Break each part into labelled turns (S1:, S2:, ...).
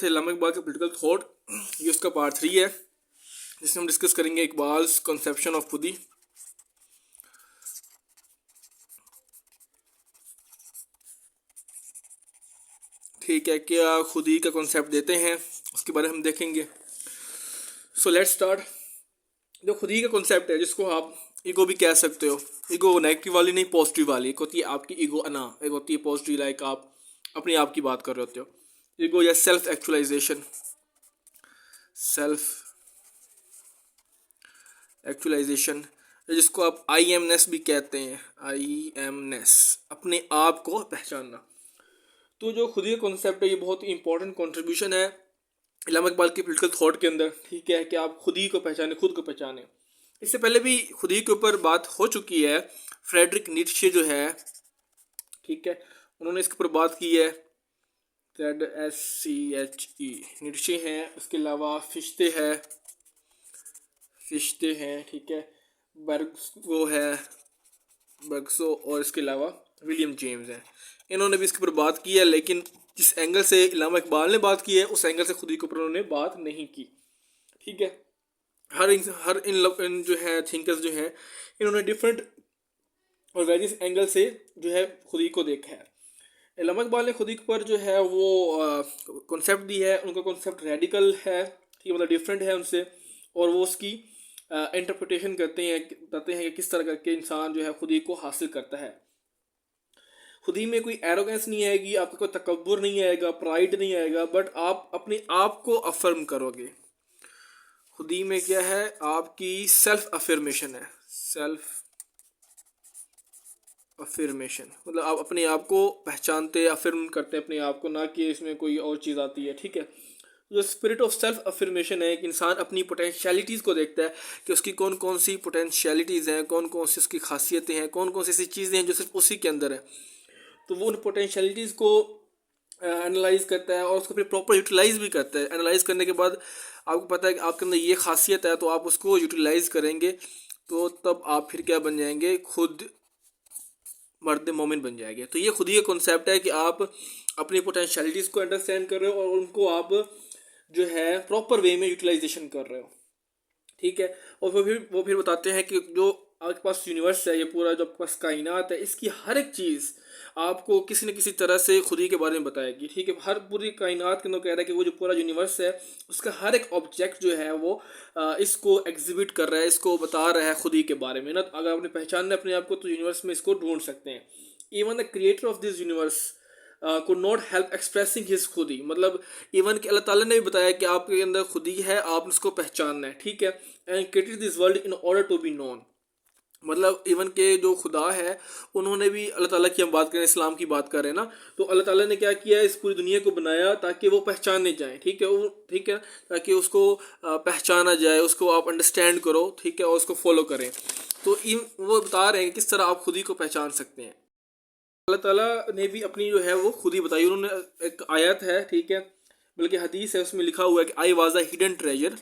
S1: थे अल्लामा इकबाल का political thought, ये उसका पार्ट 3 है जिसमें हम डिस्कस करेंगे इकबाल्स कंसेप्शन ऑफ खुदी। ठीक है, क्या खुदी का कॉन्सेप्ट देते हैं उसके बारे में हम देखेंगे। So let's start. जो खुदी का कॉन्सेप्ट है, जिसको आप ईगो भी कह सकते हो, ईगो नेगेटिव वाली नहीं, पॉजिटिव वाली। एक होती है आपकी ईगो अना, एक होती है पॉजिटिव, लाइक आप अपने आप की बात कर रहे होते हो। ईगो या सेल्फ एक्चुअलाइजेशन, सेल्फ एक्चुअलाइजेशन जिसको आप आई एमनेस भी कहते हैं, आई एमनेस, अपने आप को पहचानना। तो जो खुदी का कॉन्सेप्ट है ये बहुत ही इंपॉर्टेंट कंट्रीब्यूशन है अल्लामा इकबाल के पॉलिटिकल थॉट के अंदर। ठीक है, कि आप खुद ही को पहचाने, खुद को पहचाने। इससे पहले भी खुदी के ऊपर बात हो चुकी है। फ्रेडरिक नीट्शे जो है, ठीक है, उन्होंने इसके ऊपर बात की है। ZSCHE नीट्शे हैं, उसके अलावा फिश्ते हैं, ठीक है, बर्ग्सो है, बर्ग्सो, और इसके अलावा विलियम जेम्स हैं। इन्होंने भी इसके ऊपर बात की है, लेकिन जिस एंगल से अल्लामा इकबाल ने बात की है उस एंगल से खुदी के ऊपर उन्होंने बात नहीं की। ठीक है, हर इन जो है थिंकर्स जो हैं, इन्होंने डिफरेंट और वेरियस एंगल से जो है खुदी को देखा है। अल्लामा इकबाल ने खुदी पर जो है वो कॉन्सेप्ट दी है। उनका कॉन्सेप्ट रेडिकल है, ठीक है, मतलब डिफरेंट है उनसे, और वो उसकी इंटरप्रिटेशन करते हैं कि किस तरह करके इंसान जो है खुदी को हासिल करता है। खुदी में कोई एरोगेंस नहीं आएगी, आपका कोई तकब्बुर नहीं आएगा, प्राइड नहीं आएगा, बट आप अपने आप को अफर्म करोगे। खुदी में क्या है, आपकी सेल्फ अफर्मेशन है, सेल्फ अफर्मेशन, मतलब आप अपने आप को पहचानते, अफर्म करते हैं अपने आप को, ना कि इसमें कोई और चीज़ आती है। ठीक है, जो स्पिरिट ऑफ सेल्फ अफर्मेशन है कि इंसान अपनी पोटेंशियलिटीज़ को देखता है कि उसकी कौन कौन सी पोटेंशियलिटीज़ हैं, कौन कौन सी उसकी खासियतें हैं, कौन कौन सी ऐसी चीज़ें हैं जो सिर्फ उसी के अंदर है। तो वो उन पोटेंशियलिटीज़ को एनालाइज करता है और उसको फिर प्रॉपर यूटिलाइज भी करता है। एनालाइज करने के बाद आपको पता है कि आपके अंदर ये खासियत है, तो आप उसको यूटिलाइज करेंगे, तो तब आप फिर क्या बन जाएंगे, खुद मर्द मोमिन बन जाएंगे। तो ये खुद ही कॉन्सेप्ट है कि आप अपनी पोटेंशियलिटीज़ को अंडरस्टैंड कर रहे हो और उनको आप जो है प्रॉपर वे में यूटिलाइजेशन कर रहे हो। ठीक है, और वो फिर बताते हैं कि जो आपके पास यूनिवर्स है, ये पूरा जो आपके पास कायनात है, इसकी हर एक चीज़ आपको किसी न किसी तरह से खुदी के बारे में बताएगी। ठीक है, हर पूरी कायनात के अंदर कह रहा है कि वो जो पूरा यूनिवर्स है उसका हर एक ऑब्जेक्ट जो है वो इसको एग्जिबिट कर रहा है, इसको बता रहा है खुदी के बारे में ना। अगर आपने पहचानना अपने आप को तो यूनिवर्स में इसको ढूंढ सकते हैं। Even the creator of this universe could not help expressing his खुदी, मतलब इवन कि अल्लाह ताला ने भी बताया कि आपके अंदर खुदी है, आप उसको पहचानना है। ठीक है, and created this world in order to be known, मतलब इवन के जो खुदा है उन्होंने भी, अल्लाह ताला की हम बात करें, इस्लाम की बात करें ना, तो अल्लाह ताला ने क्या किया, इस पूरी दुनिया को बनाया ताकि वो पहचाने जाए। ठीक है, वो ठीक है, ताकि उसको पहचाना जाए, उसको आप अंडरस्टैंड करो। ठीक है, और उसको फॉलो करें। तो वो बता रहे हैं किस तरह आप खुदी को पहचान सकते हैं। अल्लाह ताला ने भी अपनी जो है वो खुद ही बताई। उन्होंने एक आयत है, ठीक है, बल्कि हदीस है, उसमें लिखा हुआ है कि I was a hidden treasure,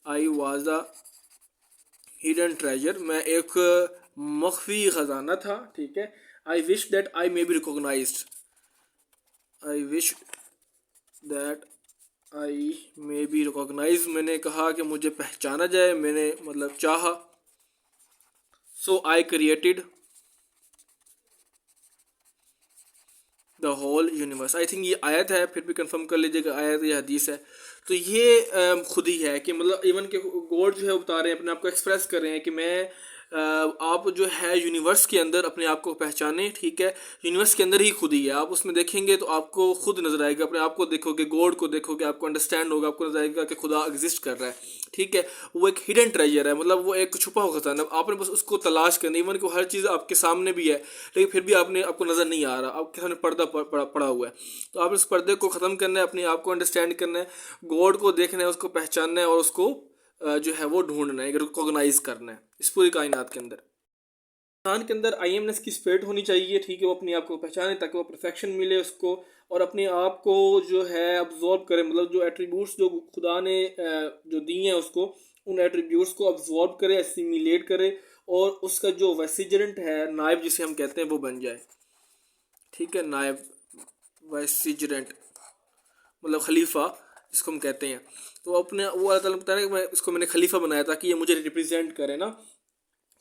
S1: I was a hidden treasure, मैं एक मख्फी ख़जाना था। ठीक है, I wish that I may be recognized, I wish that I may be recognize, मैंने कहा कि मुझे पहचाना जाए, मैंने मतलब चाहा। So I created the whole universe. I think ये आयत है, फिर भी कंफर्म कर लीजिएगा आयत या हदीस है। तो ये खुद ही है कि मतलब इवन के गॉड जो है बता रहे हैं, अपने आप को एक्सप्रेस कर रहे हैं कि मैं आप जो है यूनिवर्स के अंदर अपने आप को पहचाने। ठीक है, यूनिवर्स के अंदर ही खुद ही है, आप उसमें देखेंगे तो आपको खुद नजर आएगा, अपने आप को देखोगे, गॉड को देखोगे, आपको अंडरस्टैंड होगा, आपको नजर आएगा कि खुदा एग्जिस्ट कर रहा है। ठीक है, वो एक हिडन ट्रेजर है, मतलब वो एक छुपा हुआ खजाना, आपने बस उसको तलाश करनी। इवन को हर चीज़ आपके सामने भी है, लेकिन फिर भी आपको नज़र नहीं आ रहा, आपके सामने पर्दा पड़ा हुआ है। तो आपने उस पर्दे को ख़त्म करना है, अपने आप को अंडरस्टैंड करना है, गॉड को देखना है, उसको पहचानना है, और उसको जो है वो ढूंढना है, रिकॉग्नाइज करना है इस पूरी कायनात के अंदर। इंसान के अंदर आईएमनेस की स्पिरिट होनी चाहिए। ठीक है, वो अपने आप को पहचाने ताकि वो परफेक्शन मिले उसको, और अपने आप को जो है अब्जॉर्ब करे, मतलब जो एट्रीब्यूट्स जो खुदा ने जो दिए हैं उसको, उन एट्रीब्यूट्स को अब्जॉर्ब करे, एसिमिलेट करे, और उसका जो वेसिजेंट है, नायब जिसे हम कहते हैं, वो बन जाए। ठीक है, नायब, वेसिजेंट, मतलब खलीफा जिसको हम कहते हैं। तो अपने वो अल्लाह ताला ने बताया कि मैं इसको मैंने खलीफा बनाया ताकि ये मुझे रिप्रेजेंट करे ना।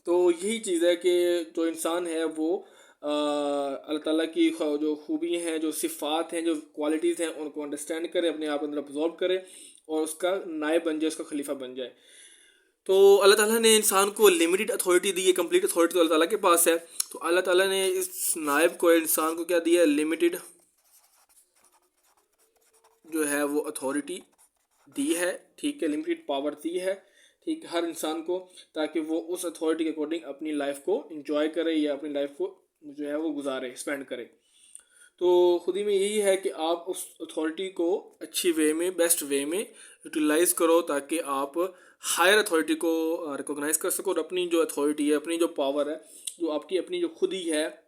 S1: तो यही चीज़ है कि जो इंसान है वो अल्लाह ताला की जो खूबी हैं, जो सिफ़ात हैं, जो क्वालिटीज़ हैं, उनको अंडरस्टैंड करे, अपने आप अंदर अब्जॉर्ब करे और उसका नायब बन जाए, उसका खलीफा बन जाए। तो अल्लाह ताला ने इंसान को लिमिटेड अथॉरिटी दी है, कंप्लीट अथॉरिटी तो अल्लाह ताला के पास है। तो अल्लाह ताला ने इस नायब को, इंसान को क्या दिया है, लिमिटेड जो है वो अथॉरिटी दी है, ठीक है, लिमिटेड पावर दी है, ठीक है, हर इंसान को, ताकि वो उस अथॉरिटी के अकॉर्डिंग अपनी लाइफ को इंजॉय करे या अपनी लाइफ को जो है वो गुजारे, स्पेंड करे। तो खुद ही में यही है कि आप उस अथॉरिटी को अच्छी वे में, बेस्ट वे में यूटिलाइज़ करो ताकि आप हायर अथॉरिटी को रिकॉग्नाइज़ कर सको और अपनी जो अथॉरिटी है, अपनी जो पावर है, जो आपकी अपनी जो खुद ही है,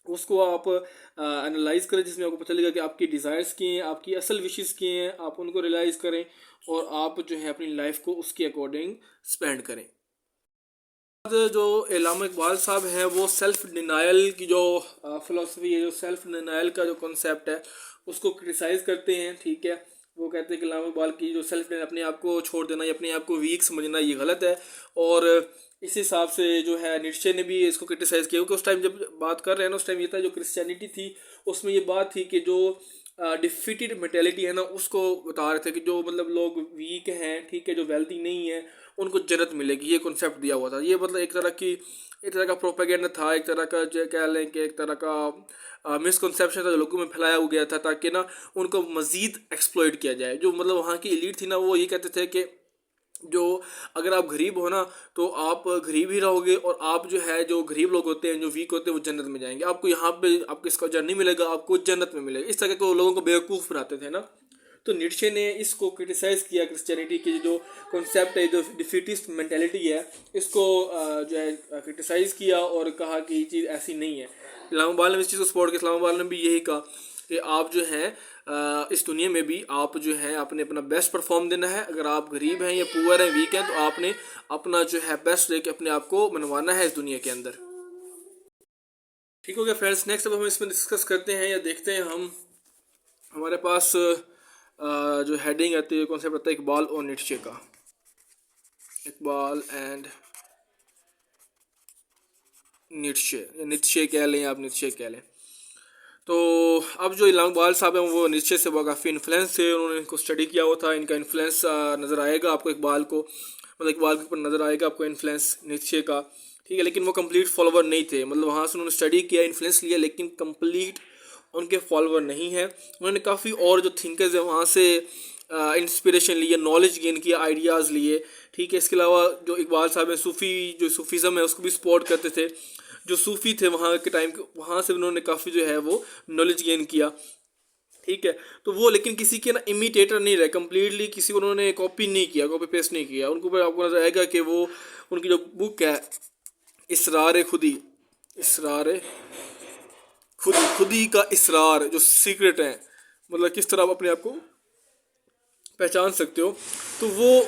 S1: उसको आप एनालाइज करें, जिसमें आपको पता लगेगा कि आपकी डिज़ायर्स की हैं, आपकी असल विशेस की हैं, आप उनको रियलाइज़ करें और आप जो है अपनी लाइफ को उसके अकॉर्डिंग स्पेंड करें। जो इल्लामा इकबाल साहब हैं वो सेल्फ डिनायल की जो फ़िलासफ़ी है, जो सेल्फ डिनायल का जो कॉन्सेप्ट है, उसको क्रिटिसाइज़ करते हैं, ठीक है। वो कहते हैं कि इल्लामा इकबाल की जो सेल्फ डिनायल, अपने आप को छोड़ देना या अपने आप को वीक समझना, ये गलत है। और इस हिसाब से जो है नीत्शे ने भी इसको क्रिटिसाइज़ किया, क्योंकि उस टाइम जब बात कर रहे हैं ना, उस टाइम ये था जो क्रिश्चियनिटी थी उसमें ये बात थी कि जो डिफीटेड मेंटेलिटी है ना, उसको बता रहे थे कि जो मतलब लोग वीक हैं, ठीक है, जो वेल्दी नहीं है, उनको जन्नत मिलेगी, ये कॉन्सेप्ट दिया हुआ था। ये मतलब एक तरह का प्रोपेगेंडा था, एक तरह का जो कह लें कि एक तरह का मिसकॉन्सेप्शन था जो लोगों में फैलाया हो गया था, ताकि ना उनको मज़ीद एक्सप्लॉइट किया जाए। जो मतलब वहाँ की एलीट थी ना, वो ये कहते थे कि जो अगर आप गरीब हो ना तो आप गरीब ही रहोगे, और आप जो है, जो गरीब लोग होते हैं, जो वीक होते हैं, वो जन्नत में जाएंगे, आपको यहाँ पे आपको इसका अजर नहीं मिलेगा, आपको जन्नत में मिलेगा। इस तरह के वो लोगों को बेवकूफ़ बनाते थे ना। तो नीत्शे ने इसको क्रिटिसाइज़ किया, क्रिश्चियनिटी की जो कॉन्सेप्ट है, जो डिफीटिस्ट मेंटेलिटी है, इसको जो है क्रिटिसाइज़ किया और कहा कि ये चीज़ ऐसी नहीं है। इस्लाम इकबाल ने इस चीज़ को सपोर्ट किया। इस्लाम इकबाल ने भी यही कहा कि आप जो हैं इस दुनिया में भी आप जो है आपने अपना बेस्ट परफॉर्म देना है। अगर आप गरीब हैं या पुअर हैं, वीक हैं, तो आपने अपना जो है बेस्ट लेके अपने आप को मनवाना है इस दुनिया के अंदर। ठीक हो गया फ्रेंड्स, नेक्स्ट अब हम इसमें डिस्कस करते हैं या देखते हैं हम, हमारे पास जो हेडिंग आती है, कॉन्सेप्ट आता है इकबाल और नीत्शे का। इकबाल एंड नीत्शे, या नीत्शे कह लें, आप नीत्शे कह लें। तो अब जो इल्लामा इकबाल साहब हैं वो नीत्शे से काफ़ी इन्फ्लुएंस थे, उन्होंने इनको स्टडी किया हुआ था। इनका इन्फ्लुएंस नज़र आएगा आपको इकबाल को, मतलब इकबाल के ऊपर नज़र आएगा आपको इन्फ्लुएंस नीत्शे का, ठीक है। लेकिन वो कंप्लीट फॉलोवर नहीं थे, मतलब वहाँ से उन्होंने स्टडी किया, इन्फ्लुएंस लिया, लेकिन कंप्लीट उनके फॉलोवर नहीं है। उन्होंने काफ़ी और जो थिंकर्स हैं वहाँ से इंस्पिरेशन लिए, नॉलेज गेन किया, आइडियाज़ लिए, ठीक है। इसके अलावा जो इकबाल साहब हैं, जो सूफीज़म है उसको भी सपोर्ट करते थे। जो सूफ़ी थे वहाँ के टाइम के, वहाँ से उन्होंने काफ़ी जो है वो नॉलेज गेन किया, ठीक है। तो वो लेकिन किसी के ना इमिटेटर नहीं रहे, कम्प्लीटली किसी को उन्होंने कॉपी नहीं किया, कॉपी पेस्ट नहीं किया। उनको ऊपर आपको नजर आएगा कि वो उनकी जो बुक है इसरार खुदी, इसरार खुदी का इसरार, जो सीक्रेट है, मतलब किस तरह आप अपने आप को पहचान सकते हो, तो वो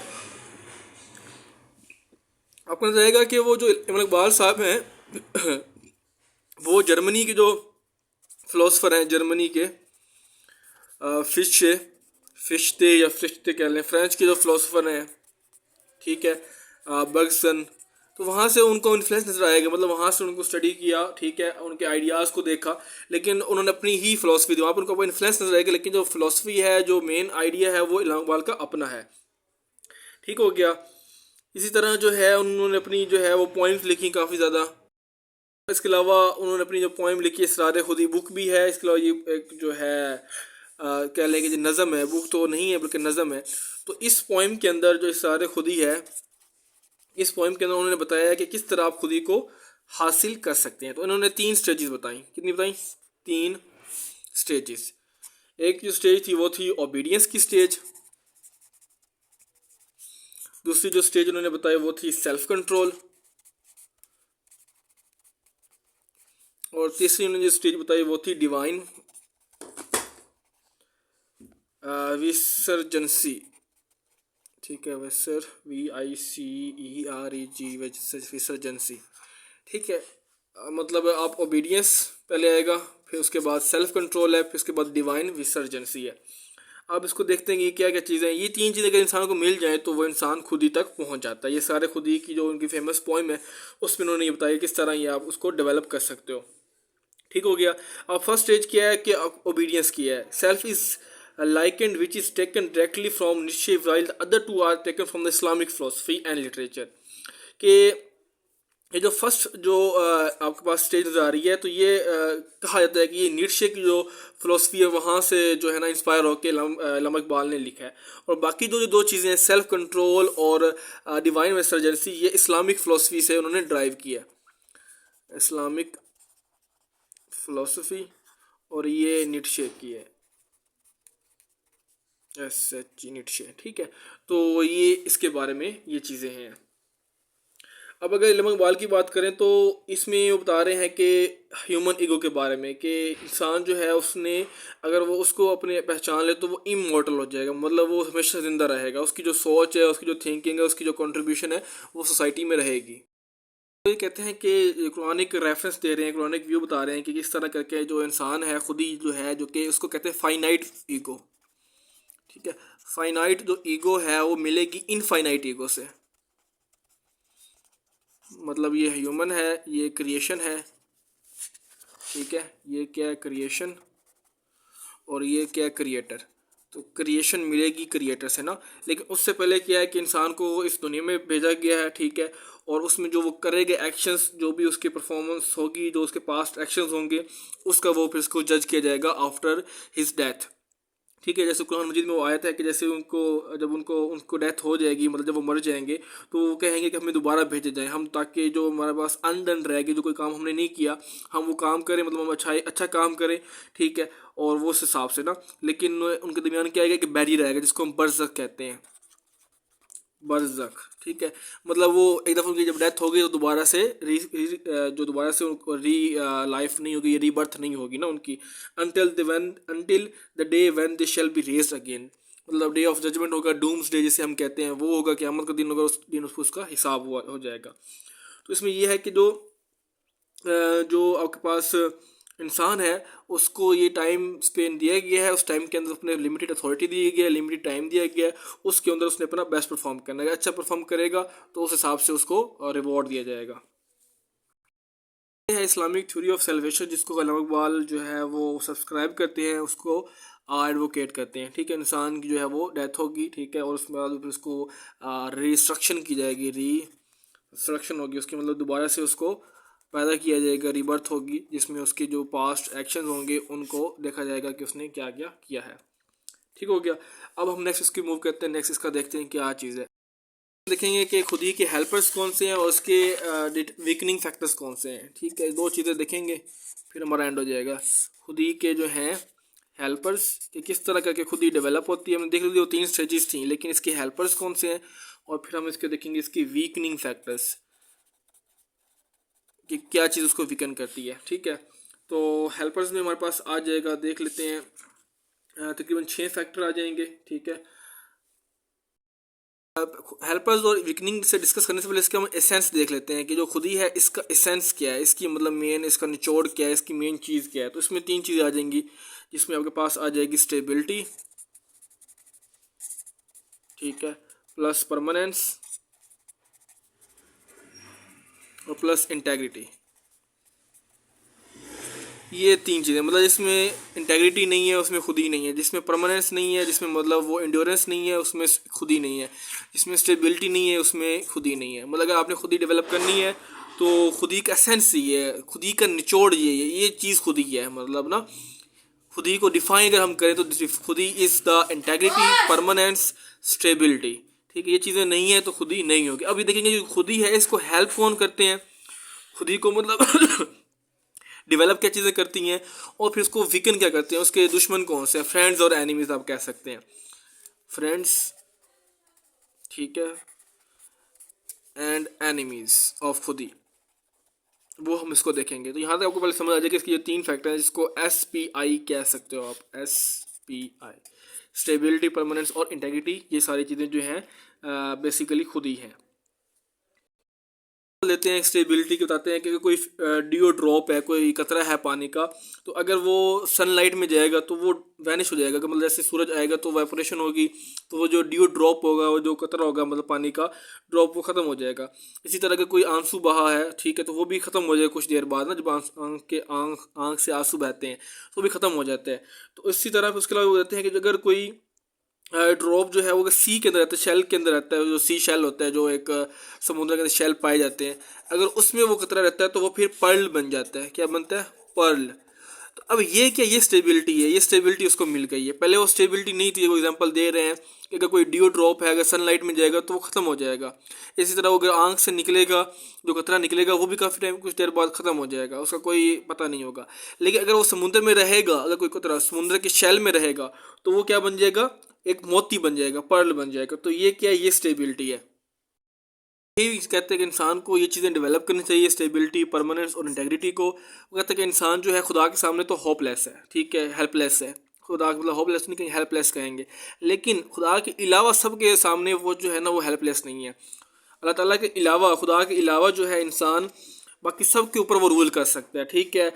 S1: आपको नजर आएगा कि वो जो इकबाल साहब हैं वो जर्मनी के जो फ़िलोसफ़र हैं, जर्मनी के फिशे फिश्ते या फिश्ते कह लें, फ्रेंच के जो फ़िलोसफ़र हैं, ठीक है, बर्गसन। तो वहाँ से उनको इन्फ्लुएंस नज़र आएगा, मतलब वहाँ से उनको स्टडी किया, ठीक है, उनके आइडियाज़ को देखा, लेकिन उन्होंने अपनी ही फ़िलोसफ़ी दी, वहाँ पर उनको इन्फ्लुएंस नज़र आएगा, लेकिन जो फ़िलोसफ़ी है, जो मेन आइडिया है, वो इल्लामा इकबाल का अपना है, ठीक हो गया। इसी तरह जो है उन्होंने अपनी जो है वो पॉइंट्स लिखी काफ़ी ज़्यादा। इसके अलावा उन्होंने अपनी जो पोइम लिखी है, इसरार खुदी बुक भी है। इसके अलावा ये एक जो है कह लें कि जो नज़म है, बुक तो नहीं है बल्कि नज़म है। तो इस पोइम के अंदर जो इसरार खुदी है, इस पोइम के अंदर उन्होंने बताया है कि किस तरह आप खुदी को हासिल कर सकते हैं। तो इन्होंने 3 स्टेजेस बताई, कितनी बताई? 3 स्टेजेस। एक जो स्टेज थी वो थी ओबीडियंस की स्टेज, दूसरी जो स्टेज उन्होंने बताई वो थी सेल्फ कंट्रोल, और तीसरी उन्होंने जो स्टेज बताई वो थी डिवाइन विसर्जनसी, ठीक है, VICEREG विसर्जनसी, ठीक है। मतलब आप ओबीडियंस पहले आएगा, फिर उसके बाद सेल्फ कंट्रोल है, फिर उसके बाद डिवाइन विसर्जनसी है। अब इसको देखते हैं कि क्या क्या चीज़ें हैं। ये तीन चीज़ें अगर इंसान को मिल जाए तो वो इंसान खुद ही तक पहुंच जाता है। ये सारे खुद ही की जो उनकी फेमस पोइम है उसमें उन्होंने ये बताया किस तरह ये आप उसको डेवलप कर सकते हो। ठीक हो गया। अब फर्स्ट स्टेज क्या है कि ओबीडियंस की है। Self is likened which is taken directly from Nietzsche while the other two are taken from the Islamic philosophy and literature। कि ये जो फर्स्ट जो आपके पास स्टेज नज़र आ रही है तो ये कहा जाता है कि ये नीट्शे की जो फिलोसफी है वहाँ से जो है ना इंस्पायर होकर लम इकबाल ने लिखा है। और बाकी जो जो दो चीज़ें हैं सेल्फ कंट्रोल और डिवाइन मेसर्जेंसी ये इस्लामिक फ़िलोसफी से उन्होंने ड्राइव किया है। इस्लामिक फ़िलोसफी और ये नीट्शे की है, एस एच नीट्शे। ठीक है, तो ये इसके बारे में ये चीज़ें हैं। अब अगर इल्म इकबाल की बात करें तो इसमें वो बता रहे हैं कि ह्यूमन ईगो के बारे में कि इंसान जो है उसने अगर वो उसको अपने पहचान ले तो वो इमॉर्टल हो जाएगा, मतलब वो हमेशा ज़िंदा रहेगा। उसकी जो सोच है, उसकी जो थिंकिंग है, उसकी जो कंट्रीब्यूशन है वो सोसाइटी में रहेगी। तो ये कहते हैं कि कुरानिक रेफरेंस दे रहे हैं, कुरानिक व्यू बता रहे हैं कि किस तरह करके जो इंसान है खुद ही जो है जो कि उसको कहते हैं फाइनाइट ईगो। ठीक है, फाइनाइट जो ईगो है वो मिलेगी इनफाइनाइट ईगो से। मतलब ये ह्यूमन है, ये क्रिएशन है। ठीक है, ये क्या है क्रिएशन और ये क्या है क्रिएटर। तो क्रिएशन मिलेगी क्रिएटर से ना, लेकिन उससे पहले क्या है कि इंसान को इस दुनिया में भेजा गया है। ठीक है, और उसमें जो वो करेगा एक्शंस, जो भी उसकी परफॉर्मेंस होगी, जो उसके पास्ट एक्शंस होंगे उसका वो फिर उसको जज किया जाएगा आफ्टर हिज डेथ। ठीक है, जैसे कुरान मजीद में वो आयत है कि जैसे उनको जब उनको उनको डेथ हो जाएगी, मतलब जब वो मर जाएंगे तो वो कहेंगे कि हमें दोबारा भेजे जाएं, हम ताकि जो हमारे पास अनडन रहेगी, जो कोई काम हमने नहीं किया हम वो काम करें, मतलब हम अच्छा काम करें। ठीक है, और वो उस हिसाब से ना, लेकिन उनके दरमियान क्या आएगा कि बैरियर रहेगा जिसको हम बरज़ख कहते हैं, बरज़ख। ठीक है, मतलब वो एक दफ़ा उनकी जब डेथ होगी तो दोबारा से जो दोबारा से उनको लाइफ नहीं होगी, रीबर्थ नहीं होगी ना उनकी, until the day when they shall be raised again. मतलब डे ऑफ जजमेंट होगा, डूम्स डे जिसे हम कहते हैं, वो होगा, क़यामत का दिन होगा, उस दिन उसका हिसाब हुआ हो जाएगा। तो इसमें यह है कि जो आपके पास इंसान है उसको ये टाइम स्पेन दिया गया है, उस टाइम के अंदर अपने लिमिटेड अथॉरिटी दी गई है, लिमिटेड टाइम दिया गया है, उसके अंदर उसने अपना बेस्ट परफॉर्म करना है। अच्छा परफॉर्म करेगा तो उस हिसाब से उसको रिवॉर्ड दिया जाएगा। ये है इस्लामिक थ्योरी ऑफ सेल्वेशन, जिसको अल्लामा इकबाल जो है वो सब्सक्राइब करते हैं, उसको एडवोकेट करते हैं। ठीक है, इंसान की जो है वो डेथ होगी। ठीक है, और उसके बाद फिर उसको रिस्ट्रक्शन की जाएगी, रिस्ट्रक्शन होगी उसकी, मतलब दोबारा से उसको पैदा किया जाएगा, रीबर्थ होगी, जिसमें उसके जो पास्ट एक्शंस होंगे उनको देखा जाएगा कि उसने क्या क्या किया है। ठीक हो गया। अब हम नेक्स्ट इसकी मूव करते हैं, नेक्स्ट इसका देखते हैं क्या चीज़ है। देखेंगे कि खुद ही के हेल्पर्स कौन से हैं और उसके वीकनिंग फैक्टर्स कौन से हैं। ठीक है, दो चीज़ें देखेंगे फिर हमारा एंड हो जाएगा। खुद ही के जो हैं हेल्पर्स कि किस तरह करके खुद ही डेवलप होती है, हमने देख ली वो तीन स्टेजेस थी, लेकिन इसके हेल्पर्स कौन से हैं, और फिर हम इसके देखेंगे इसकी वीकनिंग फैक्टर्स कि क्या चीज़ उसको वीकन करती है। ठीक है, तो हेल्पर्स में हमारे पास आ जाएगा, देख लेते हैं, तकरीबन 6 फैक्टर आ जाएंगे। ठीक है, हेल्पर्स और वीकनिंग से डिस्कस करने से पहले इसके हम एसेंस देख लेते हैं कि जो खुद ही है इसका एसेंस क्या है, इसकी मतलब मेन इसका निचोड़ क्या है, इसकी मेन चीज़ क्या है। तो इसमें 3 चीज़ें आ जाएंगी, जिसमें आपके पास आ जाएगी स्टेबिलिटी, ठीक है, प्लस परमानेंस और प्लस इंटेग्रिटी। ये 3 चीज़ें, मतलब जिसमें इंटेग्रिटी नहीं है उसमें खुद ही नहीं है, जिसमें परमानेंस नहीं है, जिसमें मतलब वो इंड्योरेंस नहीं है उसमें खुद ही नहीं है, जिसमें स्टेबिलिटी नहीं है उसमें खुद ही नहीं है। मतलब अगर आपने खुद ही डेवलप करनी है तो खुद ही का एसेंस ही है, खुद ही का निचोड़ ये चीज़ खुद ही है। मतलब ना खुद ही को डिफाइन अगर हम करें तो खुद he is the integrity, permanence, stability. ठीक है, ये चीज़ें नहीं है तो खुद ही नहीं होगी। अभी देखेंगे जो खुद ही है इसको हेल्प कौन करते हैं, खुद ही को मतलब डेवलप क्या चीज़ें करती हैं, और फिर उसको वीकन क्या करते हैं, उसके दुश्मन कौन से हैं, फ्रेंड्स और एनिमीज आप कह सकते हैं, फ्रेंड्स, ठीक है, एंड एनिमीज ऑफ खुद ही, वो हम इसको देखेंगे। तो यहाँ तक आपको पहले समझ आ जाए कि इसकी जो 3 फैक्टर हैं जिसको SPI कह सकते हो आप, SPI, स्टेबिलिटी, परमानेंस और इंटेग्रिटी, ये सारी चीज़ें जो हैं बेसिकली खुद ही हैं। लेते हैं स्टेबिलिटी के, बताते हैं कि कोई डिओ ड्रॉप है, कोई कतरा है पानी का, तो अगर वो सनलाइट में जाएगा तो वो वैनिश हो जाएगा, मतलब जैसे सूरज आएगा तो वाइब्रेशन होगी, तो वो जो डिओ ड्रॉप होगा, वो जो कतरा होगा मतलब पानी का ड्रॉप, वो ख़त्म हो जाएगा। इसी तरह का कोई आंसू बहा है, ठीक है, तो वो भी ख़त्म हो जाएगा कुछ देर बाद ना, जब आँख से आंसू बहते हैं तो भी ख़त्म हो जाते हैं। तो इसी तरह उसके अलावा बोलते हैं कि अगर कोई ड्रॉप जो है वो सी के अंदर रहता है, शेल के अंदर रहता है, जो सी शेल होता है, जो एक समुद्र के अंदर शेल पाए जाते हैं, अगर उसमें वो कतरा रहता है तो वो फिर पर्ल बन जाता है। क्या बनता है? पर्ल। तो अब ये क्या, ये स्टेबिलिटी है, ये स्टेबिलिटी उसको मिल गई है। पहले वो स्टेबिलिटी नहीं थी। वो एग्जांपल दे रहे हैं कि अगर कोई डिओ ड्रॉप है, अगर सनलाइट में जाएगा तो वो ख़त्म हो जाएगा। इसी तरह अगर आँख से निकलेगा, जो कतरा निकलेगा वो भी काफ़ी टाइम, कुछ देर बाद ख़त्म हो जाएगा, उसका कोई पता नहीं होगा। लेकिन अगर वो समुद्र में रहेगा, अगर कोई कतरा समुद्र के शेल में रहेगा तो वो क्या बन जाएगा? एक मोती बन जाएगा, पर्ल बन जाएगा। तो ये क्या है? ये स्टेबिलिटी है। यही कहते हैं कि इंसान को ये चीज़ें डेवलप करनी चाहिए, स्टेबिलिटी, परमानेंस और इंटेग्रिटी को। वो कहते हैं कि इंसान जो है खुदा के सामने तो होपलेस है, ठीक है, हेल्पलेस है। खुदा मतलब होपलेस नहीं कहेंगे, हेल्पलेस कहेंगे। लेकिन खुदा के अलावा सब के सामने वो जो है ना, वो हेल्पलेस नहीं है। अल्लाह ताला के अलावा, खुदा के अलावा जो है इंसान बाकी सब के ऊपर वो रूल कर सकता है, ठीक है।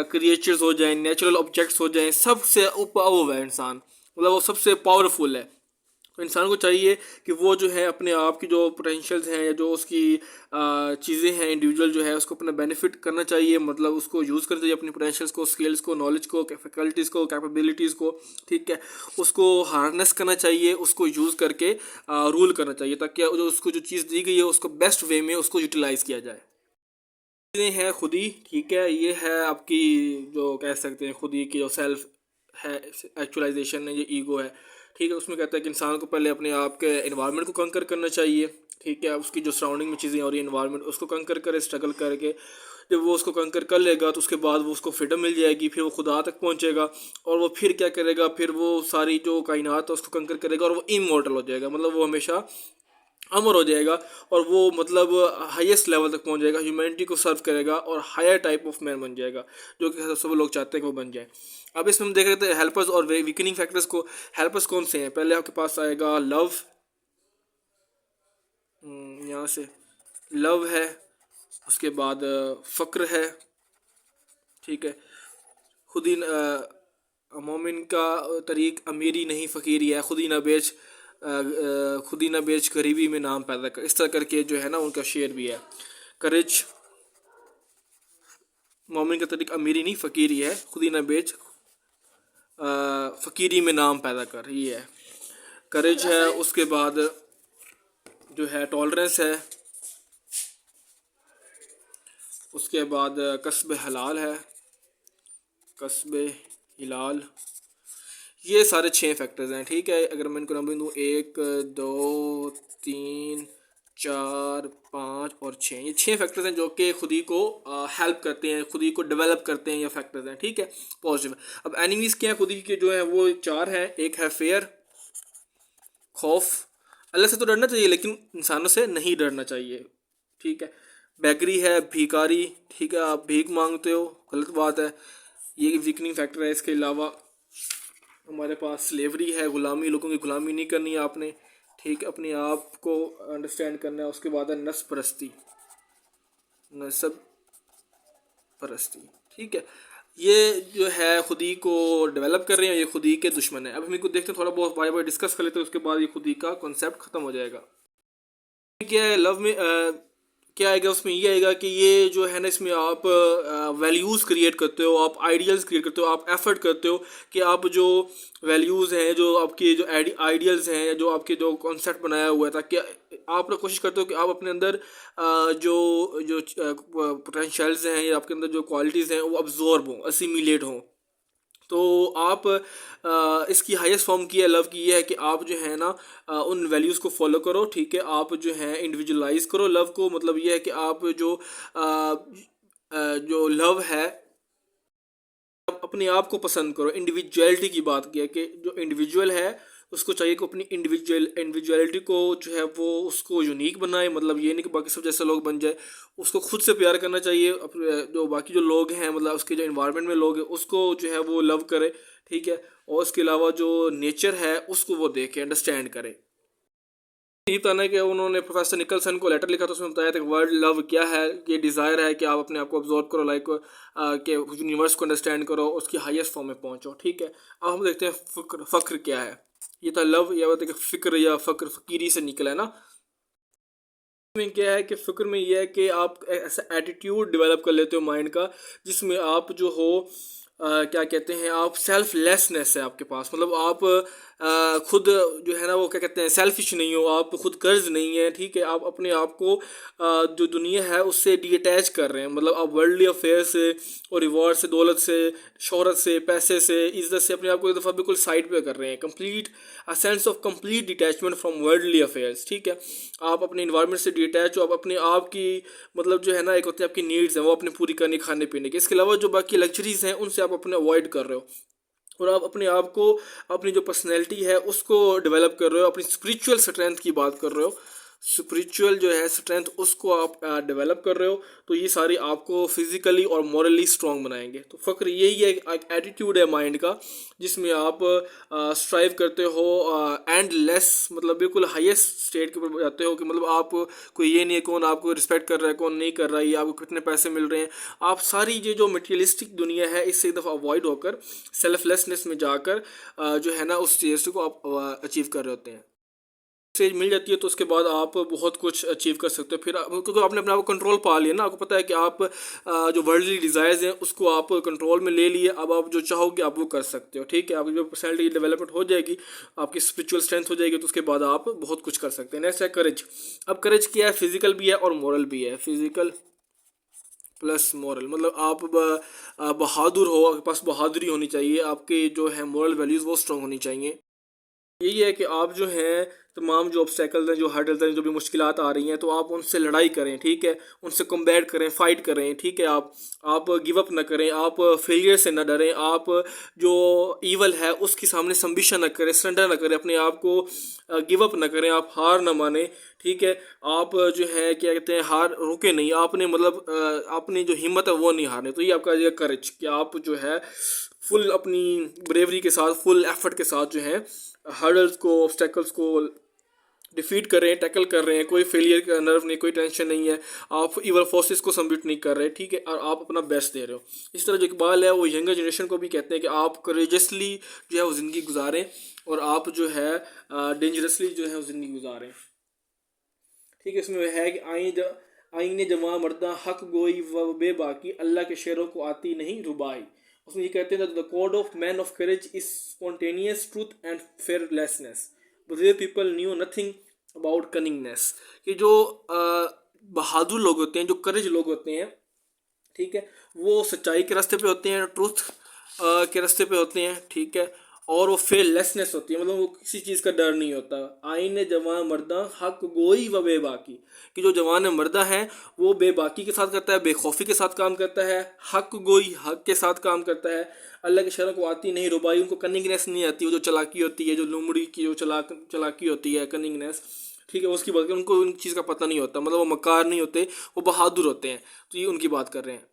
S1: क्रिएचर्स हो जाएं, नेचुरल ऑब्जेक्ट्स हो जाएं, सबसे ऊपर वो है इंसान, मतलब वो सबसे पावरफुल है। तो इंसान को चाहिए कि वो जो है अपने आप की जो पोटेंशियल्स हैं या जो उसकी चीज़ें हैं, इंडिविजुअल जो है उसको अपना बेनिफिट करना चाहिए, मतलब उसको यूज़ करना चाहिए, अपनी पोटेंशियल्स को, स्किल्स को, नॉलेज को, फैकल्टीज़ को, कैपेबिलिटीज़ को, ठीक है, उसको हार्नेस करना चाहिए, उसको यूज़ करके रूल करना चाहिए, ताकि जो उसको जो चीज़ दी गई है उसको बेस्ट वे में उसको यूटिलाइज़ किया जाए। चीज़ें हैं खुदी, ठीक है, ये है आपकी जो कह सकते हैं खुदी की जो सेल्फ है, एक्चुअलाइजेशन है, ये ईगो है, ठीक है। उसमें कहता है कि इंसान को पहले अपने आप के इन्वायरमेंट को कंकर करना चाहिए, ठीक है, उसकी जो सराउंडिंग में चीज़ें हो रही है, इन्वायरमेंट, उसको कंकर करे, स्ट्रगल करके। जब वो उसको कंकर कर लेगा तो उसके बाद वो उसको फ्रीडम मिल जाएगी, फिर वो खुदा तक पहुंचेगा, और वो फिर क्या करेगा, फिर वो सारी जो कायनात है उसको कंकर करेगा, और वो इमॉर्टल हो जाएगा, मतलब वो हमेशा अमर हो जाएगा, और वो मतलब हाईएस्ट लेवल तक पहुंच जाएगा, ह्यूमैनिटी को सर्व करेगा, और हायर टाइप ऑफ मैन बन जाएगा, जो कि सब लोग चाहते हैं कि वो बन जाए। अब इसमें हम देख रहे थे हेल्पर्स और वीकनिंग फैक्टर्स को। हेल्पर्स कौन से हैं? पहले आपके पास आएगा लव, यहाँ से लव है, उसके बाद फ़क्र है, ठीक है। खुद ही मोमिन का तरीक अमीरी नहीं फ़कीरी है, खुद ही ना बेच गरीबी में नाम पैदा कर, इस तरह करके जो है ना उनका शेर भी है। करेज, मोमिन का तरीक अमीरी नहीं फ़कीरी है, खुद ही ना बेच फ़कीरी में नाम पैदा कर, ये है करेज है। उसके बाद जो है टॉलरेंस है, उसके बाद कस्ब हलाल है, कस्ब हिलाल। ये सारे 6 फैक्टर्स हैं, ठीक है। अगर मैं इनको नंबर दूँ 1 2 3 4 5 और 6, ये 6 फैक्टर्स हैं जो कि खुदी को हेल्प करते हैं, खुदी को डेवलप करते हैं, ये फैक्टर्स हैं, ठीक है, पॉजिटिव। अब एनिमीज़ क्या हैं खुदी के जो है, वो 4 हैं। एक है फेयर, खौफ, अल्लाह से तो डरना चाहिए लेकिन इंसानों से नहीं डरना चाहिए, ठीक है। बेगरी है, भिखारी, ठीक है, आप भीख मांगते हो, गलत बात है, ये वीकनिंग फैक्टर है। इसके अलावा हमारे पास स्लेवरी है, गुलामी, लोगों की गुलामी नहीं करनी है आपने, ठीक है, अपने आप को अंडरस्टैंड करना है। उसके बाद है नस्ब परस्ती, नस्ब परस्ती, ठीक है। ये जो है खुदी को डेवलप कर रहे हैं, ये खुदी के दुश्मन है। अब हम इनको देखते हैं, थोड़ा बहुत बाय बाय डिस्कस कर लेते हैं, उसके बाद ये खुदी का कॉन्सेप्ट ख़त्म हो जाएगा। क्या है लव में, क्या आएगा उसमें, ये आएगा कि ये जो है ना, इसमें आप वैल्यूज़ क्रिएट करते हो, आप आइडियल्स क्रिएट करते हो, आप एफर्ट करते हो कि आप जो वैल्यूज़ हैं, जो आपके जो आइडियल्स हैं, जो आपके जो कॉन्सेप्ट बनाया हुआ है, ताकि आप लोग कोशिश करते हो कि आप अपने अंदर जो जो पोटेंशियल्स हैं या आपके अंदर जो क्वालिटीज़ हैं वो अब्जॉर्ब हों, असिमिलेट हों। तो आप इसकी हाईएस्ट फॉर्म की है लव की, ये है कि आप जो है ना उन वैल्यूज़ को फॉलो करो, ठीक है। आप जो है इंडिविजुअलाइज करो लव को, मतलब ये है कि आप जो लव है, आप अपने आप को पसंद करो। इंडिविजुअलिटी की बात की है कि जो इंडिविजुअल है उसको चाहिए कि अपनी इंडिविजुअलिटी को जो है वो उसको यूनिक बनाए, मतलब ये नहीं कि बाकी सब जैसे लोग बन जाए। उसको खुद से प्यार करना चाहिए, अपने जो बाकी जो लोग हैं, मतलब उसके जो इन्वायरमेंट में लोग हैं उसको जो है वो लव करे, ठीक है। और उसके अलावा जो नेचर है उसको वो देखे, अंडरस्टैंड करे। यही बताना है कि उन्होंने प्रोफेसर निकलसन को लेटर लिखा, तो उसमें बताया था कि वर्ल्ड लव क्या है, ये डिज़ायर है कि आप अपने आप को ऑब्जर्व करो, लाइक कि यूनिवर्स को अंडरस्टैंड करो, उसकी हाईएस्ट फॉर्म में पहुंचो। ठीक है, अब हम देखते हैं फ़क्र। फ़क्र क्या है? ये था लव, या बताया कि फ़िक्र या फ़क्र फ़कीरी से निकला है ना। में क्या है कि फ़िक्र में ये है कि आप ऐसा एटीट्यूड डेवलप कर लेते हो माइंड का, जिसमें आप जो हो क्या कहते हैं, आप सेल्फलेसनेस है आपके पास, मतलब आप खुद जो है ना वो क्या कहते हैं, सेल्फिश नहीं हो, आप खुद कर्ज नहीं है। ठीक है, आप अपने आप को जो दुनिया है उससे डिटैच कर रहे हैं, मतलब आप वर्ल्डली अफेयर से और रिवॉर्ड से, दौलत से, शोहरत से, पैसे से, इज्जत से अपने आप को एक दफ़ा बिल्कुल साइड पे कर रहे हैं। Complete a sense of complete detachment from worldly affairs. ठीक है, आप अपने इन्वायरमेंट से डिटैच हो, आप अपने आप की मतलब जो है ना, एक होती है आपकी नीड्स हैं वो अपने पूरी करनी, खाने पीने की, इसके अलावा जो बाकी लग्जरीज हैं उनसे आप अपने अवॉइड कर रहे हो, और आप अपने आप को, अपनी जो पर्सनैलिटी है उसको डेवलप कर रहे हो, अपनी स्पिरिचुअल स्ट्रेंथ की बात कर रहे हो, स्पिरिचुअल जो है स्ट्रेंथ उसको आप डेवलप कर रहे हो, तो ये सारी आपको फिजिकली और मॉरली स्ट्रांग बनाएंगे। तो फ़क्र यही है, एक एटीट्यूड है माइंड का, जिसमें आप स्ट्राइव करते हो एंड लेस, मतलब बिल्कुल हाईएस्ट स्टेट के ऊपर जाते हो, कि मतलब आप कोई ये नहीं है कौन आपको रिस्पेक्ट कर रहा है कौन नहीं कर रहा है, या आपको कितने पैसे मिल रहे हैं। आप सारी ये जो मटेरियलिस्टिक दुनिया है इससे एक दफ़ा अवॉइड होकर सेल्फलेसनेस में जाकर जो है ना उस चीज़ को आप अचीव कर रहे होते हैं। स्टेज मिल जाती है तो उसके बाद आप बहुत कुछ अचीव कर सकते हो, फिर क्योंकि आपने अपने आप को कंट्रोल पा लिया ना, आपको पता है कि आप जो वर्ल्डली डिज़ायर्स हैं उसको आप कंट्रोल में ले लिए, अब आप जो चाहोगे आप वो कर सकते हो। ठीक है, आपकी जो पर्सनैलिटी डेवलपमेंट हो जाएगी, आपकी स्पिरिचुअल स्ट्रेंथ हो जाएगी, तो उसके बाद आप बहुत कुछ कर सकते हैं। नेक्स्ट है करेज। अब करेज क्या है? फिजिकल भी है और मॉरल भी है। फिजिकल प्लस मॉरल, मतलब आप बहादुर हो, आपके पास बहादुरी होनी चाहिए, आपके जो है मॉरल वैल्यूज़ वो स्ट्रांग होनी चाहिए। यही है कि आप जो हैं तमाम जो ऑब्स्टेकल्स हैं, जो हर्डल्स हैं, जो भी मुश्किलात आ रही हैं, तो आप उनसे लड़ाई करें। ठीक है, उनसे कम्बैट करें, फाइट करें। ठीक है, आप गिव अप ना करें, आप फेलियर से ना डरें, आप जो ईवल है उसके सामने संबिशन ना करें, सरेंडर ना करें, अपने आप को गिव अप ना करें, आप हार ना माने। ठीक है, आप जो है क्या कहते हैं, हार रुके नहीं, आपने मतलब अपनी जो हिम्मत है वो नहीं हारने। तो ये आपका करेज कि आप जो है फुल अपनी ब्रेवरी के साथ, फुल एफर्ट के साथ जो है हर्डल्स को, ऑब्स्टेकल्स को डिफीट कर रहे हैं, टैकल कर रहे हैं, कोई फेलियर का नर्व नहीं, कोई टेंशन नहीं है, आप इवल फोर्सेस को सबमिट नहीं कर रहे। ठीक है, और आप अपना बेस्ट दे रहे हो। इस तरह जो इकबाल है वो यंगर जनरेशन को भी कहते हैं कि आप करेजसली जो है वो ज़िंदगी गुजारें, और आप जो है डेंजरसली जो है वो ज़िंदगी गुजारें। ठीक है, इसमें है कि आईने जवां मर्दा हक गोई व बेबाकी, अल्लाह के शेरों को आती नहीं रुबाई। उसमें ये कहते हैं the code of man of courage is spontaneous truth and fearlessness, brave people knew nothing about cunningness. कि जो बहादुर लोग होते हैं, जो करेज लोग होते हैं, ठीक है, वो सच्चाई के रास्ते पे होते हैं, ट्रूथ के रास्ते पे होते हैं। ठीक है, और वो फेयरलेसनेस होती है, मतलब वो किसी चीज़ का डर नहीं होता। आईने जवान मर्दा हक गोई व बेबाकी, कि जो जवान मर्दा है वो बेबाकी के साथ करता है, बेखौफी के साथ काम करता है, हक गोई हक के साथ काम करता है, अल्लाह के शरण को आती नहीं रुबाई, उनको कनिंगनेस नहीं आती, वो जो चलाकी होती है, जो लुमड़ी की जो चलाकी होती है, कनिंगनेस। ठीक है, उसकी बात करें, उनको उन चीज़ का पता नहीं होता, मतलब वो मकार नहीं होते, वो बहादुर होते हैं। तो ये उनकी बात कर रहे हैं।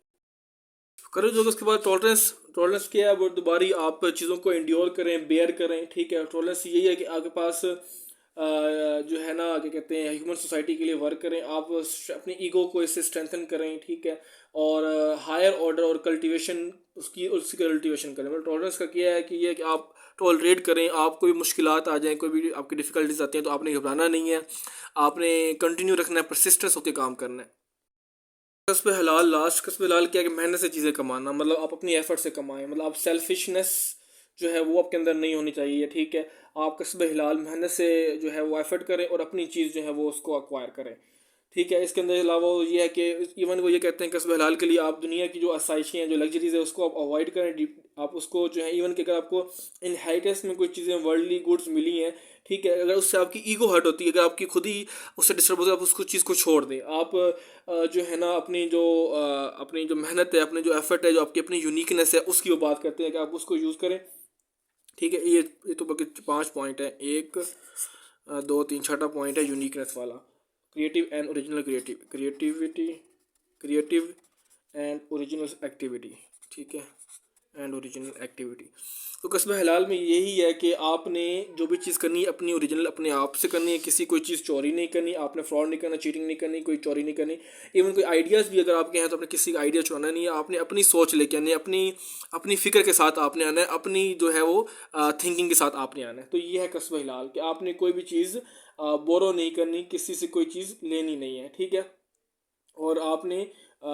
S1: करेज होगा, उसके बाद टॉलरेंस। टॉलरेंस क्या है? वो दोबारी आप चीज़ों को इंड्योर करें, बेयर करें। ठीक है, टॉलरेंस यही है कि आपके पास जो है ना क्या कहते हैं, ह्यूमन सोसाइटी के लिए वर्क करें, आप अपनी ईगो को इससे स्ट्रेंथन करें। ठीक है, और हायर ऑर्डर और कल्टीवेशन उसकी कल्टीवेशन करें। मतलब टॉलरेंस का क्या है कि ये कि आप टॉलरेट करें, आप कोई मुश्किलात आ जाएं, कोई भी आपकी डिफ़िकल्टीज आती हैं, तो आपने घबराना नहीं है, आपने कंटिन्यू रखना है, परसिस्टेंस होकर काम करना है। कसब हलाल, लास्ट कसब हलाल क्या है कि मेहनत से चीज़ें कमाना, मतलब आप अपनी एफर्ट से कमाएं, मतलब आप सेल्फिशनेस जो है वो आपके अंदर नहीं होनी चाहिए। ठीक है, आप कसब हलाल मेहनत से जो है वो एफर्ट करें और अपनी चीज़ जो है वो उसको अक्वायर करें। ठीक है, इसके अंदर अलावा ये है कि इवन वो ये कहते हैं कसब हलाल के लिए आप दुनिया की जो आसाइशें हैं, जो लग्जरीज है, उसको आप अवॉइड करें। आप उसको जो है, इवन कि अगर आपको इनहेरिटेंस में कोई चीज़ें वर्ल्डली गुड्स मिली हैं, ठीक है, अगर उससे आपकी ईगो हर्ट होती है, अगर आपकी खुद ही उससे डिस्टर्ब होती है, आप उसको चीज़ को छोड़ दें। आप जो है ना अपनी जो मेहनत है, अपने जो एफर्ट है, जो आपकी अपनी यूनिकनेस है, उसकी वो बात करते हैं कि आप उसको यूज़ करें। ठीक है, ये तो बाकी 5 पॉइंट है, 1 2 3, छठा पॉइंट है यूनिकनेस वाला, creative and original creative and original activity. ठीक है, एंड ओरिजिनल एक्टिविटी। तो कस्बा हलाल में यही है कि आपने जो भी चीज़ करनी है अपनी ओरिजिनल अपने आप से करनी है, किसी कोई चीज़ चोरी नहीं करनी, आपने फ्रॉड नहीं करना, चीटिंग नहीं करनी, कोई चोरी नहीं करनी। इवन कोई आइडियाज़ भी अगर आपके हैं तो आपने किसी का आइडिया चुराना नहीं है, आपने अपनी सोच लेके आनी है, अपनी अपनी फ़िक्र के साथ आपने आना है, अपनी जो है वो थिंकिंग के साथ आपने आना है। तो ये है कस्बा हलाल कि आपने कोई भी चीज़ बोरो नहीं करनी, किसी से कोई चीज़ लेनी नहीं है, ठीक है, और आपने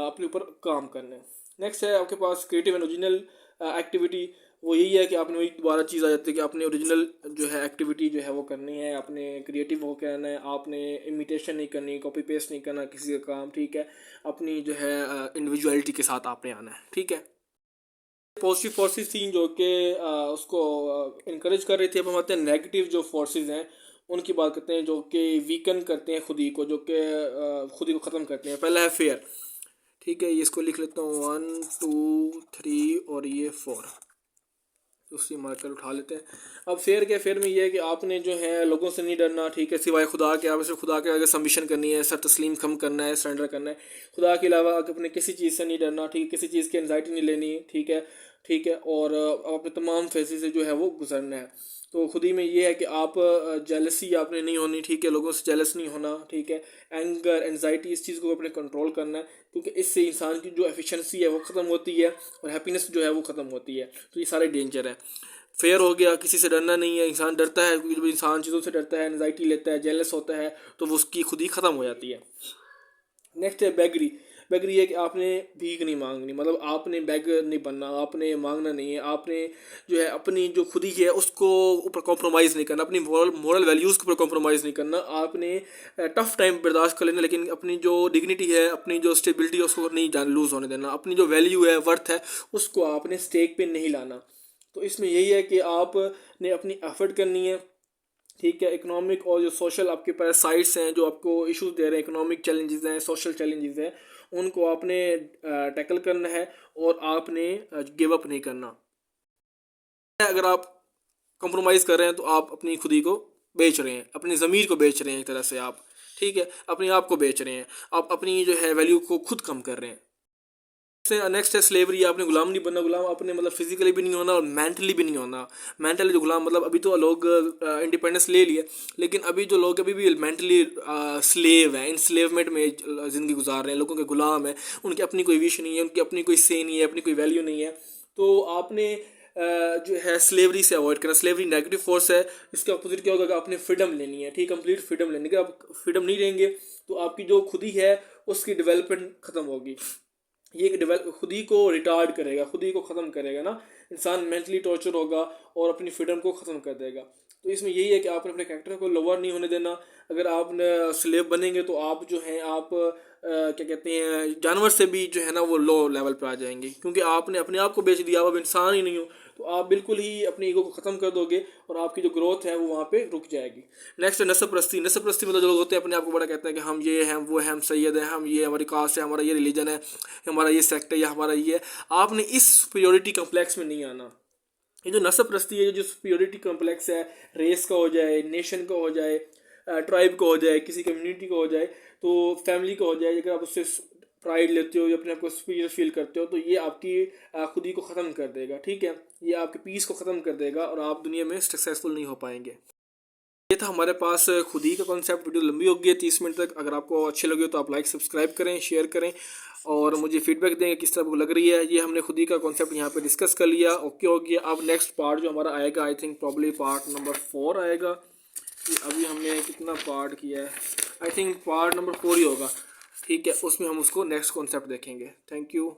S1: अपने ऊपर काम करना है। नेक्स्ट है आपके पास क्रिएटिव एंड ओरिजिनल एक्टिविटी। वो यही है कि आपने वही दोबारा चीज़ आ जाती है कि आपने ओरिजिनल जो है एक्टिविटी जो है वो करनी है, आपने क्रिएटिव हो करना है, आपने इमिटेशन नहीं करनी, कॉपी पेस्ट नहीं करना किसी का काम, ठीक है, अपनी जो है इंडिविजुअलिटी के साथ आपने आना है, ठीक है। पॉजिटिव फोर्सेस थी जो कि उसको इनक्रेज कर रही थी। अब हम आते हैं नेगेटिव जो फोर्सेस हैं उनकी बात करते हैं, जो कि वीकन करते हैं खुद ही को, जो कि खुद ही को ख़त्म करते हैं। पहला है फेयर, ठीक है, ये इसको लिख लेता हूँ 1 2 3 और ये 4, दूसरी मार्कर उठा लेते हैं। अब फेयर क्या, फेयर में ये है कि आपने जो है लोगों से नहीं डरना, ठीक है, सिवाय खुदा के। आप सिर्फ खुदा के आगे सबमिशन करनी है, सर तस्लीम खम करना है, सरेंडर करना है। खुदा के अलावा अपने किसी चीज़ से नहीं डरना, ठीक है, किसी चीज़ की एंजाइटी नहीं लेनी, ठीक है, ठीक है, और अपने तमाम फैसले से जो है वो गुजरना है। तो खुद ही में ये है कि आप जेलसी आपने नहीं होनी, ठीक है, लोगों से जेलस नहीं होना, ठीक है, एंगर एंजाइटी इस चीज़ को अपने कंट्रोल करना है, क्योंकि इससे इंसान की जो एफिशिएंसी है वो ख़त्म होती है और हैप्पीनेस जो है वो ख़त्म होती है। तो ये सारे डेंजर है। फेयर हो गया, किसी से डरना नहीं है, इंसान डरता है, जब इंसान चीज़ों से डरता है, एंजाइटी लेता है, जेलस होता है, तो वो उसकी खुद ही ख़त्म हो जाती है। नेक्स्ट है बेगरी। बेगरी है कि आपने भीख नहीं मांगनी, मतलब आपने बेगर नहीं बनना, आपने मांगना नहीं है, आपने जो है अपनी जो खुद ही है उसको ऊपर कॉम्प्रोमाइज़ नहीं करना, अपनी मॉरल वैल्यूज़ के ऊपर कॉम्प्रोमाइज़ नहीं करना। आपने टफ टाइम बर्दाश्त कर लेना, लेकिन अपनी जो डिग्निटी है, अपनी जो स्टेबिलिटी है उसको नहीं जान लूज़ होने देना, अपनी जो वैल्यू है, वर्थ है, उसको आपने स्टेक पे नहीं लाना। तो इसमें यही है कि आपने अपनी एफर्ट करनी है, ठीक है। इकोनॉमिक और जो सोशल आपके पास साइट्स हैं जो आपको इश्यूज दे रहे हैं, इकोनॉमिक चैलेंजेस हैं, सोशल चैलेंजेस हैं, उनको आपने टैकल करना है और आपने गिव अप नहीं करना। अगर आप कंप्रोमाइज़ कर रहे हैं तो आप अपनी खुदी को बेच रहे हैं, अपनी ज़मीर को बेच रहे हैं एक तरह से आप, ठीक है, अपने आप को बेच रहे हैं, आप अपनी जो है वैल्यू को खुद कम कर रहे हैं। नेक्स्ट है स्लेवरी। आपने गुलाम नहीं बनना, गुलाम आपने मतलब फिजिकली भी नहीं होना और मेंटली भी नहीं होना। मेंटली जो गुलाम, मतलब अभी तो लोग इंडिपेंडेंस ले लिए, लेकिन अभी जो लोग अभी भी मेंटली स्लेव हैं, इंस्लेवमेंट में ज़िंदगी गुजार रहे हैं, लोगों के गुलाम है, उनकी अपनी कोई विश नहीं है, उनकी अपनी कोई से नहीं है, अपनी कोई वैल्यू नहीं है। तो आपने जो है स्लेवरी से अवॉइड करना। स्लेवरी नेगेटिव फोर्स है, इसके अपोजिट क्या होगा कि आपने फ्रीडम लेनी है, ठीक, कंप्लीट फ्रीडम लेनी है। अगर आप फ्रीडम नहीं लेंगे तो आपकी जो खुद ही है उसकी डेवलपमेंट ख़त्म होगी। ये एक डेवलप खुद ही को रिटार्ड करेगा, खुद ही को ख़त्म करेगा ना, इंसान मेंटली टॉर्चर होगा और अपनी फ्रीडम को ख़त्म कर देगा। तो इसमें यही है कि आपने अपने कैरेक्टर को लोअर नहीं होने देना। अगर आप स्लेव बनेंगे तो आप जो हैं आप क्या कहते हैं, जानवर से भी जो है ना वो लो लेवल पे आ जाएंगे, क्योंकि आपने अपने आप को बेच दिया, आप अब इंसान ही नहीं हो। तो आप बिल्कुल ही अपने ईगो को ख़त्म कर दोगे और आपकी जो ग्रोथ है वो वहाँ पे रुक जाएगी। नेक्स्ट है नस्ब परस्ती। नस्ब परस्ती मतलब जो लोग होते हैं अपने आप को बड़ा कहते हैं कि हम ये हैं, वो हैं, हम सैयद हैं, हम ये, हमारी कास्ट है, हमारा ये रिलीजन है, हमारा ये सेक्ट है या हमारा ये है। आपने इस सुपीरियरिटी कम्प्लेक्स में नहीं आना। ये जो नस्ब परस्ती है, जो सुपीरियरिटी कम्प्लेक्स है, रेस का हो जाए, नेशन का हो जाए, ट्राइब का हो जाए, किसी कम्युनिटी का हो जाए, तो फैमिली का हो जाए, अगर आप उससे प्राइड लेते हो या अपने आप को सुपीरियर फील करते हो, तो ये आपकी खुद ही को ख़त्म कर देगा, ठीक है, ये आपके पीस को ख़त्म कर देगा और आप दुनिया में सक्सेसफुल नहीं हो पाएंगे। ये था हमारे पास खुद ही का कॉन्सेप्ट। वीडियो लंबी होगी है 30 मिनट तक। अगर आपको अच्छे लगे तो आप लाइक सब्सक्राइब करें, शेयर करें और मुझे फीडबैक देंगे किस तरह को लग रही है। ये हमने खुद ही का कॉन्सेप्ट यहाँ पे डिस्कस कर लिया, ओके हो गया। अब नेक्स्ट पार्ट जो हमारा आएगा, I think probably part number 4 आएगा। अभी हमने कितना पार्ट किया है, आई थिंक पार्ट नंबर 4 ही होगा, ठीक है, उसमें हम उसको नेक्स्ट कॉन्सेप्ट देखेंगे। Thank you.